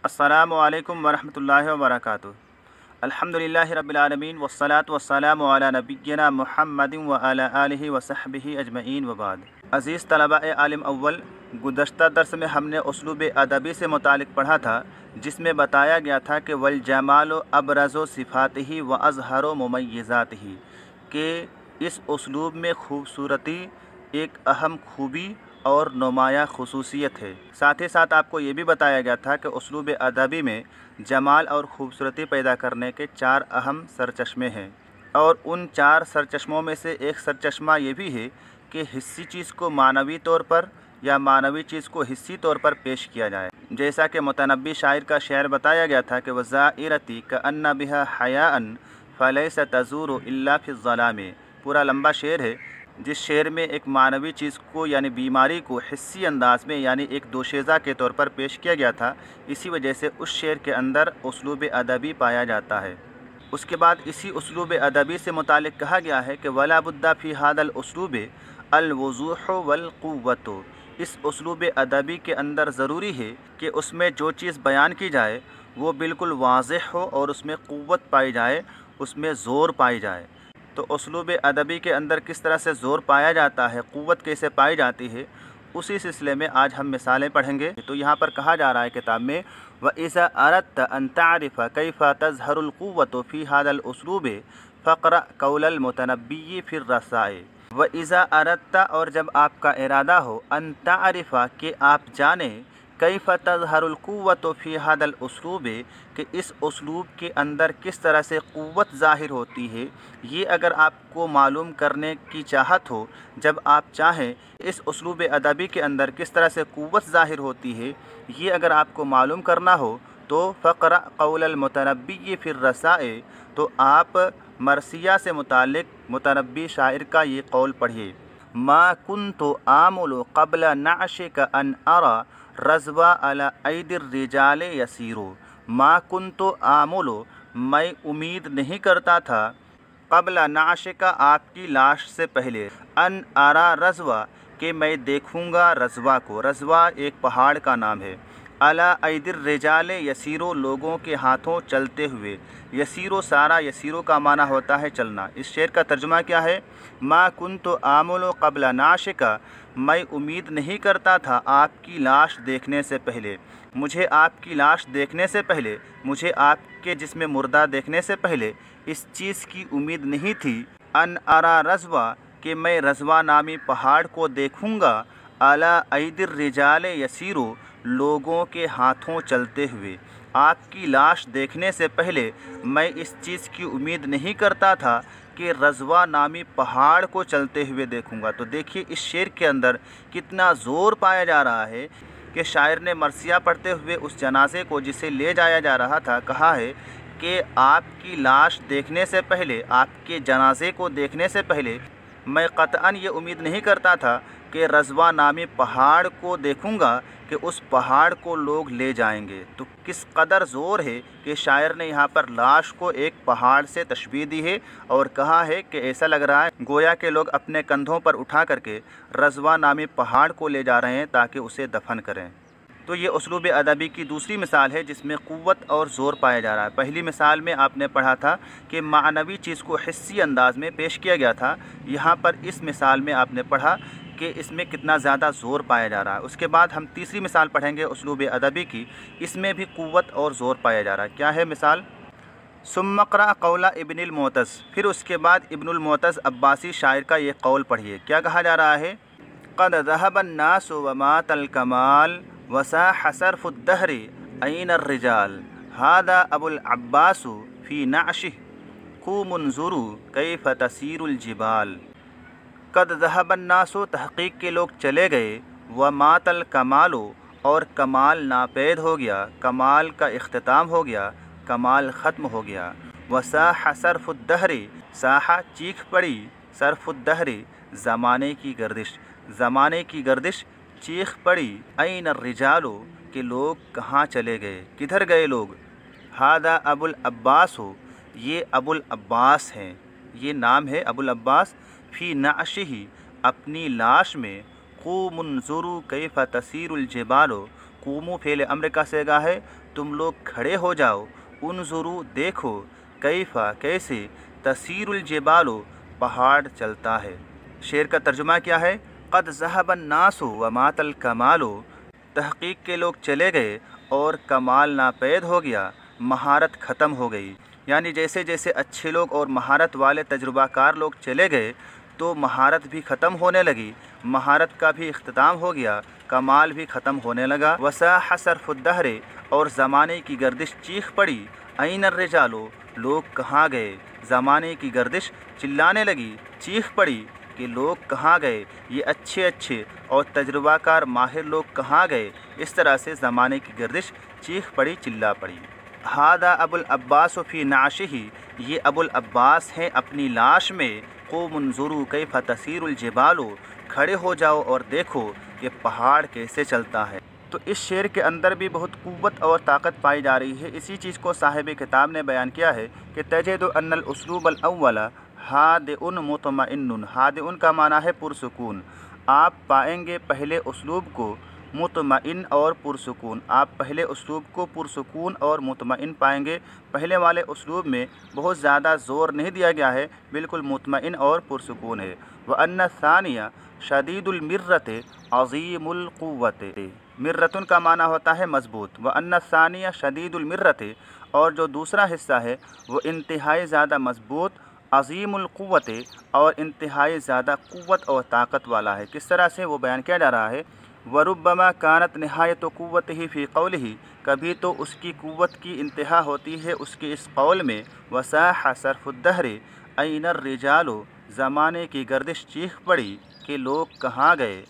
अस्सलामु अलैकुम वरहमतुल्लाहि वबरकातुहू। अल्हम्दुलिल्लाहि रब्बिल आलमीन वस्सलातु वस्सलामु अला नबिय्यिना मुहम्मदिन व अला आलिहि व सहबिहि अजमईन व बाद। अज़ीज़ तलबा-ए आलिम अव्वल, गुज़श्ता दर्स में हमने उसलूब अदबी से मुतालिक पढ़ा था, जिसमें बताया गया था कि वल जमाल अबरज़ो सिफ़ातिही व अज़हरो मुमय्यज़ातिही, कि इस उसलूब में खूबसूरती एक अहम खूबी और नुमाया खुसूसियत है। साथ ही साथ आपको ये भी बताया गया था कि उसलूब अदबी में जमाल और ख़ूबसूरती पैदा करने के 4 अहम सरचश्मे हैं, और उन 4 सरचश्मों में से एक सरचश्मा ये भी है कि हिस्सी चीज़ को मानवी तौर पर या मानवी चीज़ को हिस्सी तौर पर पेश किया जाए। जैसा कि मुतनब्बी शायर का शेर बताया गया था कि वज़ाइरती कअन्ना बिहा हयाअन फलैसा तज़ूरु इल्ला फ़िज़्ज़लामे। पूरा लंबा शेर है, जिस शेर में एक मानवी चीज़ को यानी बीमारी को हिस्सी अंदाज में यानी एक दोशेज़ा के तौर पर पेश किया गया था। इसी वजह से उस शेर के अंदर उसलूब अदबी पाया जाता है। उसके बाद इसी उसलूब अदबी से मुतालिक कहा गया है कि वला बुद्दा फ़ी हादल उसलूब अल वज़ूह वल क़ुव्वत। इस उसलूब अदबी के अंदर ज़रूरी है कि उसमें जो चीज़ बयान की जाए वो बिल्कुल वाज़ेह हो और उसमें क़ुव्वत पाई जाए, उसमें ज़ोर पाई जाए। तो उसलूब अदबी के अंदर किस तरह से ज़ोर पाया जाता है, क़ुव्वत कैसे पाई जाती है, उसी सिलसिले में आज हम मिसालें पढ़ेंगे। तो यहाँ पर कहा जा रहा है किताब में, व इज़ा अरदत अन तारिफ़ कैफ़ा तज़हरुल क़ुव्वतु फ़ी हादल उसलूब फ़क़रा क़ौलल मुतनब्बी फ़िर रसाए। व इज़ा अरदत, और जब आपका इरादा हो, अन तारिफ़ा, कि आप जानें, कैफ़ा तज़हरुल क़ुव्वतु फ़ी हादल उसलूब, कि इस उसलूब के अंदर किस तरह से क़ुव्वत ज़ाहिर होती है, ये अगर आपको मालूम करने की चाहत हो, जब आप चाहें इस उसलूब अदबी के अंदर किस तरह से क़ुव्वत ज़ाहिर होती है, ये अगर आपको मालूम करना हो, तो फ़क़रा क़ौलल मुतनब्बी फ़िर रसाए, तो आप मरसिया से मुतालिक मुतनब्बी शायर का ये कौल पढ़िए। मा कुन्तु आमुलु क़ब्ल नअशिक अन अरा रज़वा अला ऐदिर रिजाल यसीरो। मा कुन्तु आमुलु, मैं उम्मीद नहीं करता था, क़ब्ल नअशिक, आपकी लाश से पहले, अन अरा रज़वा, कि मैं देखूँगा रज़वा को। रज़वा एक पहाड़ का नाम है। अला ऐदिर रिजाल यसीरो, लोगों के हाथों चलते हुए। यसीरो सारा, यसीरो का माना होता है चलना। इस शेर का तर्जुमा क्या है? मा कुन्तु आमुलु क़ब्ल नाशिका, मैं उम्मीद नहीं करता था आपकी लाश देखने से पहले, मुझे आपकी लाश देखने से पहले, मुझे आपके जिस्म मुर्दा देखने से पहले इस चीज़ की उम्मीद नहीं थी, अन अरा रज़वा, कि मैं रज़वा नामी पहाड़ को देखूँगा, अला ऐदिर रिजाल यसीरो, लोगों के हाथों चलते हुए। आपकी लाश देखने से पहले मैं इस चीज़ की उम्मीद नहीं करता था कि रज़वा नामी पहाड़ को चलते हुए देखूंगा। तो देखिए इस शेर के अंदर कितना ज़ोर पाया जा रहा है कि शायर ने मरसिया पढ़ते हुए उस जनाजे को जिसे ले जाया जा रहा था, कहा है कि आपकी लाश देखने से पहले, आपके जनाजे को देखने से पहले मैं क़तअन ये उम्मीद नहीं करता था कि रज़वा नामी पहाड़ को देखूंगा कि उस पहाड़ को लोग ले जाएंगे। तो किस कदर ज़ोर है कि शायर ने यहाँ पर लाश को एक पहाड़ से तशबीह दी है और कहा है कि ऐसा लग रहा है गोया के लोग अपने कंधों पर उठा करके रज़वा नामी पहाड़ को ले जा रहे हैं ताकि उसे दफन करें। तो ये उसलूब अदबी की दूसरी मिसाल है जिसमें क़ुव्वत और ज़ोर पाया जा रहा है। पहली मिसाल में आपने पढ़ा था कि मानवी चीज़ को हिस्सी अंदाज में पेश किया गया था। यहाँ पर इस मिसाल में आपने पढ़ा कि इसमें कितना ज़्यादा ज़ोर पाया जा रहा है। उसके बाद हम तीसरी मिसाल पढ़ेंगे उसलूब अदबी की, इसमें भी क़ुव्वत और ज़ोर पाया जा रहा है। क्या है मिसाल? सुम्मा क़रा क़ौला इब्नुल मुअतज़, फिर उसके बाद इब्नुल मुअतज़ अब्बासी शायर का ये कौल पढ़िए। क्या कहा जा रहा है? क़द ज़हबन नासु व मातल कमाल वसाह सर्फ़ुद्दहरी ऐन अर्रिजाल, हादा अबुल अब्बासु फ़ी नअशिह क़ूमुन्ज़ुरू कैफ़ तसीरुल जिबाल। कद ज़हबन नासु, तहक़ीक़ के लोग चले गए, व मातल कमालो, और कमाल नापैद हो गया, कमाल का इख्तिताम हो गया, कमाल ख़त्म हो गया। वसाह सर्फ़ुद्दहरी, साहा चीख पड़ी, सर्फ़ुद्दहरी ज़माने की गर्दिश, ज़माने की गर्दिश चीख पड़ी, ऐन अर्रिजालो, के लोग कहाँ चले गए, किधर गए लोग। हादा अबुल अब्बास हो, ये अबुल अब्बास हैं, ये नाम है अबुल अब्बास, फ़ी नअशिही, अपनी लाश में, क़ूमुन्ज़ुरू कैफ़ तसीरुल जिबालो, क़ूमू फ़ेल अम्र का सेगा है, तुम लोग खड़े हो जाओ, उन्ज़ुरू देखो, कैफ़ा कैसे, तसीरुल जिबालो पहाड़ चलता है। शेर का तर्जुमा क्या है? क़द ज़हबन नासु व मातल कमालो, तहक़ीक़ के लोग चले गए और कमाल नापैद हो गया, महारत ख़त्म हो गई। यानी जैसे जैसे अच्छे लोग और महारत वाले तजुर्बाकार लोग चले गए तो महारत भी ख़त्म होने लगी, महारत का भी इख्तिताम हो गया, कमाल भी ख़त्म होने लगा। वसाह सरफ़ुद्दहरे, और ज़माने की गर्दिश चीख पड़ी, ऐनर रिजालो, लोग कहाँ गए। ज़माने की गर्दिश चिल्लाने लगी, चीख पड़ी कि लोग कहाँ गए, ये अच्छे अच्छे और तजुर्बाकार माहिर लोग कहाँ गए। इस तरह से ज़माने की गर्दिश चीख पड़ी, चिल्ला पड़ी। हादा अबुल अब्बास फ़ी नाशिही, ये अबुल अब्बास हैं अपनी लाश में। क़ुमुन्ज़ुरू कैफ़ तसीरुल जिबालो, खड़े हो जाओ और देखो कि पहाड़ कैसे चलता है। तो इस शेर के अंदर भी बहुत क़ुव्वत और ताकत पाई जा रही है। इसी चीज़ को साहिब किताब ने बयान किया है कि तजिदु अन्नल उसलूबल अव्वला हादिउन मुतमइन्नुन, हादिउन का माना है पुरसुकून। आप पाएंगे पहले उसलूब को मुतमइन और पुरसुकून, आप पहले उसलूब को पुरसुकून और मुतमइन पाएंगे। पहले वाले उसलूब में बहुत ज़्यादा ज़ोर नहीं दिया गया है, बिल्कुल मुतमइन और पुरसुकून है। व अन्ना सानिया शदीदुल मिर्रत अज़ीमुल क़ुव्वत, मिर्रतुन का माना होता है मजबूत। व अन्ना सानिया शदीदुल मिर्रत, और जो दूसरा हिस्सा है वो इंतहाई ज़्यादा मजबूत, अज़ीमुल क़ुव्वत, और इंतहाई ज़्यादा क़ुव्वत और ताकत वाला है। किस तरह से वो बयान किया जा रहा है? वरुब्बमा कानत निहायत क़ुव्वतिही फ़ी क़ौलिही, कभी तो उसकी क़ुव्वत की इंतहा होती है उसके इस कौल में। वसाह सरफ़ुद्दहरे ऐनर रिजालो, ज़माने की गर्दिश चीख पड़ी कि लोग कहाँ गए।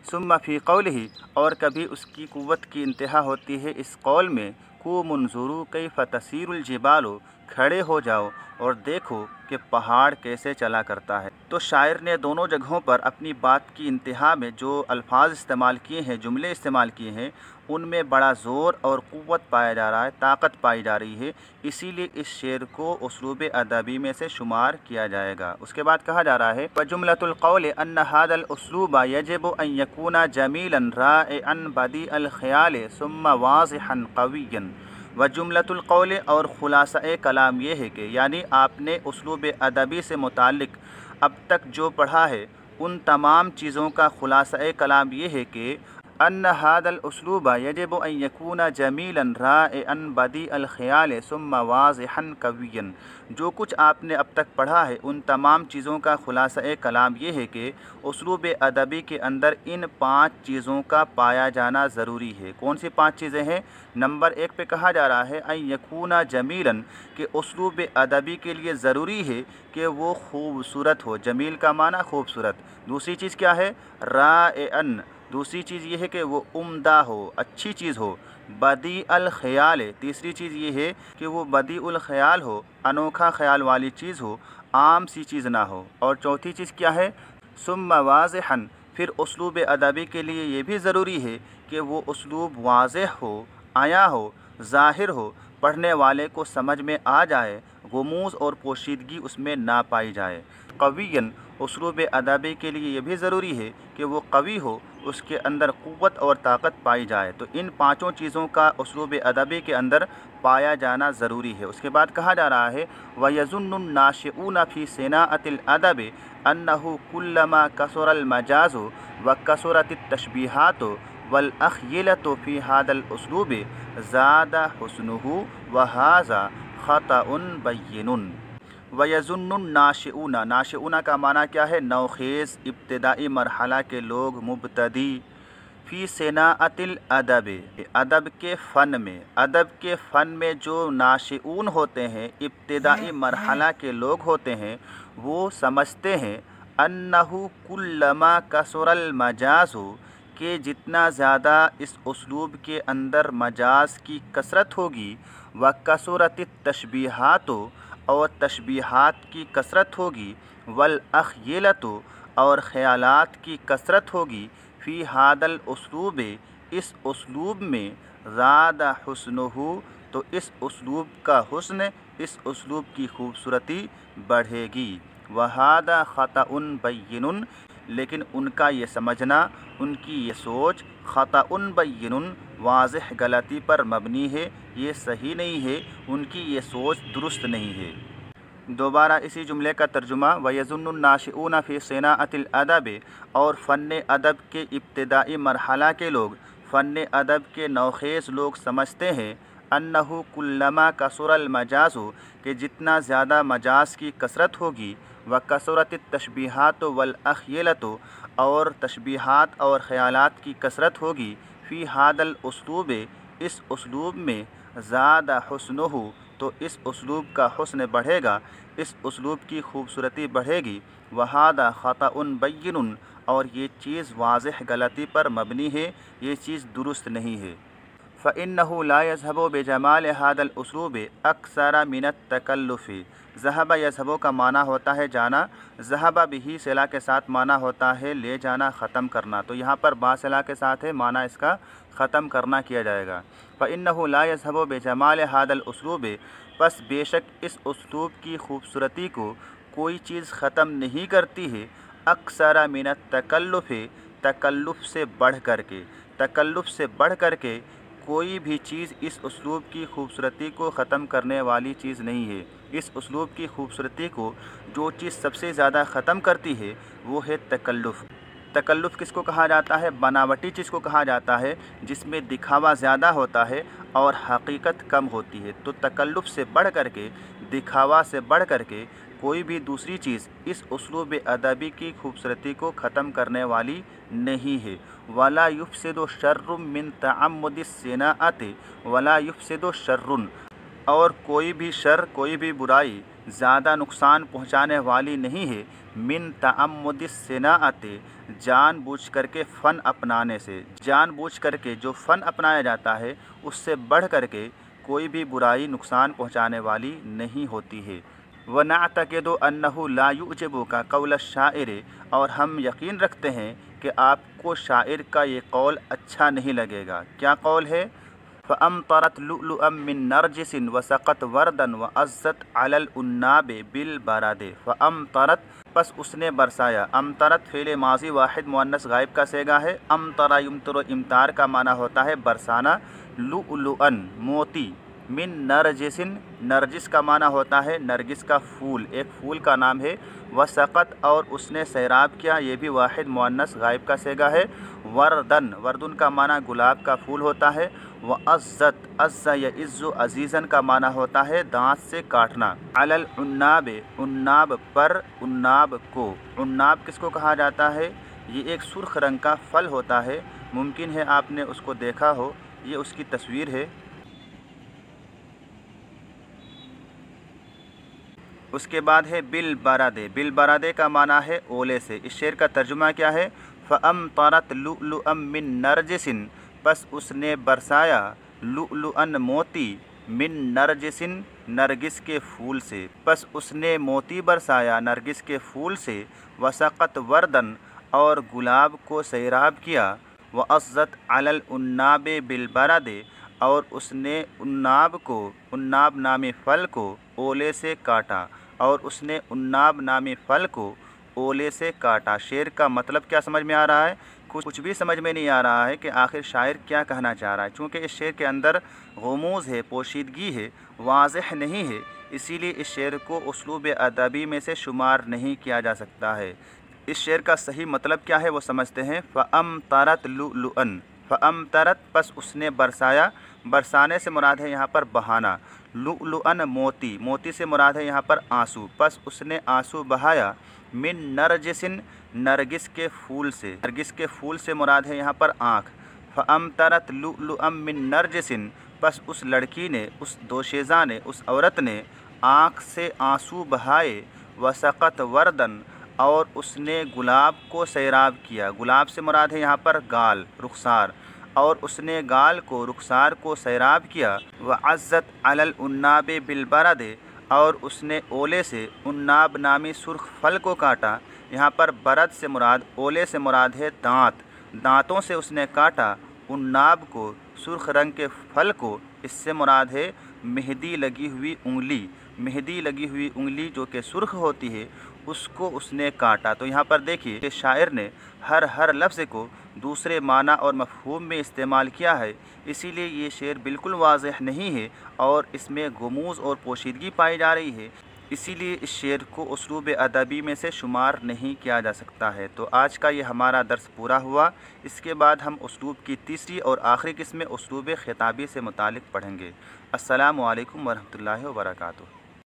सुम्मा फ़ी क़ौलिही, और कभी उसकी क़ुव्वत की इंतहा होती है इस कौल में। क़ुमुन्ज़ुरू कैफ़ तसीरुल जिबालो, खड़े हो जाओ और देखो कि पहाड़ कैसे चला करता है। तो शायर ने दोनों जगहों पर अपनी बात की इंतहा में जो अल्फाज इस्तेमाल किए हैं, जुमले इस्तेमाल किए हैं, उनमें बड़ा ज़ोर और क़ुव्वत पाया जा रहा है, ताकत पाई जा रही है। इसीलिए इस शेर को उसलूब अदबी में से शुमार किया जाएगा। उसके बाद कहा जा रहा है वजुमलतुल क़ौल अन्न हादल उसलूबा यजिबु अन यकूना जमीलन राइअन बदीअल ख़याल सुम्मा वाज़िहन क़विय्यन। वजुमलतुल क़ौल, और ख़ुलासा कलाम ये है कि यानी आपने उसलूब अदबी से मुताल्लिक़ अब तक जो पढ़ा है उन तमाम चीज़ों का ख़ुलासा कलाम ये है कि अन्न हादल उसलूबा यजिबु अन यकूना जमीलन राइअन बदीअल ख़याल सुम्मा वाज़िहन क़विय्यन। जो कुछ आपने अब तक पढ़ा है उन तमाम चीज़ों का ख़ुलासा कलाम ये है कि उसलूब अदबी के अंदर इन 5 चीज़ों का पाया जाना ज़रूरी है। कौन सी 5 चीज़ें हैं? नंबर 1 पे कहा जा रहा है अन यकूना जमीलन, कि उसलूब अदबी के लिए ज़रूरी है कि वो खूबसूरत हो। जमील का माना खूबसूरत। दूसरी चीज़ क्या है? राइअन, दूसरी चीज़ ये है कि वो उम्दा हो, अच्छी चीज़ हो। बदी अल ख़याल, तीसरी चीज़ ये है कि वो बदी उल ख़याल हो, अनोखा ख़याल वाली चीज़ हो, आम सी चीज़ ना हो। और चौथी चीज़ क्या है? सुम्मा वाज़िहन, फिर उसलूब अदबी के लिए ये भी ज़रूरी है कि वो उसलूब वाज़ेह हो, आया हो, ज़ाहिर हो, पढ़ने वाले को समझ में आ जाए, गुमूज़ और पोशीदगी उसमें ना पाई जाए। क़विय्यन, उसलूब अदबी के लिए ये भी ज़रूरी है कि वो कवी हो, उसके अंदर क़ुव्वत और ताकत पाई जाए। तो इन 5 चीज़ों का उसलूब अदबी के अंदर पाया जाना ज़रूरी है। उसके बाद कहा जा रहा है वयज़ुन्नुन नाशिऊना फ़ी सिनाअतिल अदब अन्नहु कुल्लमा कसरल मजाज़ु व कसरतित तशबीहातु वल अख़यलतु फ़ी हादल उसलूब ज़ादा हुस्नुहु व हाज़ा ख़तउन बय्यिनुन। वयज़ुन्नुन नाशिऊना, नाशिऊना का माना क्या है? नौखेज़, इब्तिदाई मरहला के लोग, मुब्तदी। फ़ी सिनाअतिल अदब, अदब के फ़न में, अदब के फ़न में जो नाशिऊन होते हैं, इब्तिदाई मरहला के लोग होते हैं, वो समझते हैं अन्नहु कुल्लमा कसरल मजाज़ु, कि जितना ज़्यादा इस उसलूब के अंदर मजाज की कसरत होगी, व कसरतित तशबीहातो, और तशबीहात की कसरत होगी, वल अख़यलतु, और ख़यालात की कसरत होगी, फ़ी हादल उसलूब, इस उसलूब में, ज़ादा हुस्नुहु, तो इस उसलूब का हुस्न, इस उसलूब की खूबसूरती बढ़ेगी। वहादा ख़तउन बय्यिनुन, لیکن ان کا یہ سمجھنا، ان کی یہ سوچ خطأ بین واضح غلطی پر مبنی ہے، یہ صحیح نہیں ہے، ان کی یہ سوچ درست نہیں ہے۔ دوبارہ اسی جملے کا ترجمہ، وَيَظُنُّ النَّاشِئُونَ فِي صِنَاعَةِ الْأَدَبِ، اور فن ادب کے ابتدائی مرحلہ کے لوگ، فن ادب کے نوخیز لوگ سمجھتے ہیں، انہ کلما کثر المجاز، کہ جتنا زیادہ مجاز کی کثرت ہوگی، وکثرت التشبیہات والاخیلۃ، اور تشبیہات اور خیالات کی کثرت ہوگی، فی ھذا الاسلوب، اس اسلوب میں، زاد حسنہ، تو اس اسلوب کا حسن بڑھے گا، اس اسلوب کی خوبصورتی بڑھے گی، وھذا خطأ بین، اور یہ چیز واضح غلطی پر مبنی ہے، یہ چیز درست نہیں ہے۔ فإنه لا يذهب بجمال هذا الأسلوب أكثر من التکلف، ذهب یذهب کا معنی ہوتا ہے جانا، ذهب به صلہ کے ساتھ معنی ہوتا ہے لے جانا، ختم کرنا، تو یہاں پر با صلہ کے ساتھ ہے، معنی اس کا ختم کرنا کیا جائے گا۔ فإنه لا يذهب بجمال هذا الأسلوب، پس بے شک اس اسلوب کی خوبصورتی کو کوئی چیز ختم نہیں کرتی ہے، اکثر من التکلف، تکلف سے بڑھ کر کے، تکلف سے بڑھ کر کے کوئی بھی چیز اس اسلوب کی خوبصورتی کو ختم کرنے والی چیز نہیں ہے۔ اس اسلوب کی خوبصورتی کو جو چیز سب سے زیادہ ختم کرتی ہے وہ ہے تکلف۔ تکلف کس کو کہا جاتا ہے؟ بناوٹی چیز کو کہا جاتا ہے، جس میں دکھاوا زیادہ ہوتا ہے اور حقیقت کم ہوتی ہے۔ تو تکلف سے بڑھ کر کے، دکھاوا سے بڑھ کر کے کوئی بھی دوسری چیز اس اسلوب ادبی کی خوبصورتی کو ختم کرنے والی نہیں ہے۔ ولا یفسد شر من تعمد الصناعۃ، ولا یفسد شر، اور کوئی بھی شر، کوئی بھی برائی زیادہ نقصان پہنچانے والی نہیں ہے، من تعمد الصناعۃ، جان بوجھ کر کے فن اپنانے سے، جان بوجھ کر کے جو فن اپنایا جاتا ہے اس سے بڑھ کر کے کوئی بھی برائی نقصان پہنچانے والی نہیں ہوتی ہے۔ وَنَعْتَقِدُ أَنَّهُ لَا يُعْجِبُكَ قَوْلَ الشَّاعِرِ، اور ہم یقین رکھتے ہیں کہ آپ کو شاعر کا یہ قول اچھا نہیں لگے گا۔ کیا قول ہے؟ فَأَمْطَرَتْ لُؤْلُؤًا مِّن نَرْجِسٍ وَسَقَتْ وَرْدًا وَأَزَّتْ عَلَى الْأُنَّابِ بِالْبَرَدِ، فَأَمْطَرَتْ، پس اس نے برسایا، امطرت فعل ماضی واحد مؤنث غائب کا صیغہ ہے، امطر یمطر امطار کا معنی ہوتا ہے برسانا، لؤلؤً موتی، من نرجسن، نرجس کا معنی ہوتا ہے نرگس کا پھول، ایک پھول کا نام ہے، وسقط، اور اس نے سیراب کیا، یہ بھی واحد مؤنث غائب کا صیغہ ہے، وردن، وردن کا معنی گلاب کا پھول ہوتا ہے، وعزت، عز یعز عزیزن کا معنی ہوتا ہے دانت سے کاٹنا، علی العناب، عناب پر، عناب کو، عناب کس کو کہا جاتا ہے؟ یہ ایک سرخ رنگ کا پھل ہوتا ہے، ممکن ہے آپ نے اس کو دیکھا ہو، یہ اس کی تصویر ہے۔ اس کے بعد ہے بالبرادے، بالبرادے کا معنی ہے اولے سے۔ اس شعر کا ترجمہ کیا ہے؟ فَأَمْطَرَتْ لُؤْلُؤًا مِّن نَرْجِسٍ، پس اس نے برسایا، لؤلؤً موتی، من نرجسن، نرگس کے پھول سے، پس اس نے موتی برسایا نرگس کے پھول سے، وسقط وردن، اور گلاب کو سیراب کیا، وعزت علی العناب بالبرد، اور اس نے عناب کو، عناب نامی پھل کو اولے سے کاٹا، اور اس نے عناب نامی پھل کو اولے سے کاٹا۔ شعر کا مطلب کیا سمجھ میں آ رہا ہے؟ کچھ بھی سمجھ میں نہیں آ رہا ہے کہ آخر شاعر کیا کہنا چاہ رہا ہے، چونکہ اس شعر کے اندر غموض ہے، پوشیدگی ہے، واضح نہیں ہے، اسی لیے اس شعر کو اسلوب ادبی میں سے شمار نہیں کیا جا سکتا ہے۔ اس شعر کا صحیح مطلب کیا ہے وہ سمجھتے ہیں۔ فَأَمْطَرَتْ لُؤْلُؤًا، فَأَمْطَرَتْ، پس اس نے برسایا، برسانے سے مراد ہے یہاں پر بہانا، لؤلؤً موتی، موتی سے مراد ہے یہاں پر آنسو، پس اس نے آنسو بہایا، من نرجسن، نرگس کے پھول سے، نرگس کے پھول سے مراد ہے یہاں پر آنکھ، فَأَمْطَرَتْ لُؤْلُؤًا مِّن نرجسن، پس اس لڑکی نے، اس دوشیزہ نے، اس عورت نے آنکھ سے آنسو بہائے، وسقط وردن، اور اس نے گلاب کو سیراب کیا، گلاب سے مراد ہے یہاں پر گال، رخسار، اور اس نے گال کو، رخسار کو سیراب کیا، وعزت علی العناب بالبرد، اور اس نے اولے سے عناب نامی سرخ پھل کو کاٹا، یہاں پر برد سے مراد، اولے سے مراد ہے دانت، دانتوں سے اس نے کاٹا عناب کو، سرخ رنگ کے پھل کو، اس سے مراد ہے مہندی لگی ہوئی انگلی، مہندی لگی ہوئی انگلی جو کہ سرخ ہوتی ہے اس کو اس نے کاٹا۔ تو یہاں پر دیکھیے کہ شاعر نے ہر لفظ کو دوسرے معنی اور مفہوم میں استعمال کیا ہے، اسی لیے یہ شعر بالکل واضح نہیں ہے اور اس میں غموض اور پوشیدگی پائی جا رہی ہے، اسی لیے اس شعر کو اسلوب ادبی میں سے شمار نہیں کیا جا سکتا ہے۔ تو آج کا یہ ہمارا درس پورا ہوا۔ اس کے بعد ہم اسلوب کی تیسری اور آخری قسم اسلوب خطابی سے متعلق پڑھیں گے۔ السلام علیکم ورحمۃ اللہ وبرکاتہ۔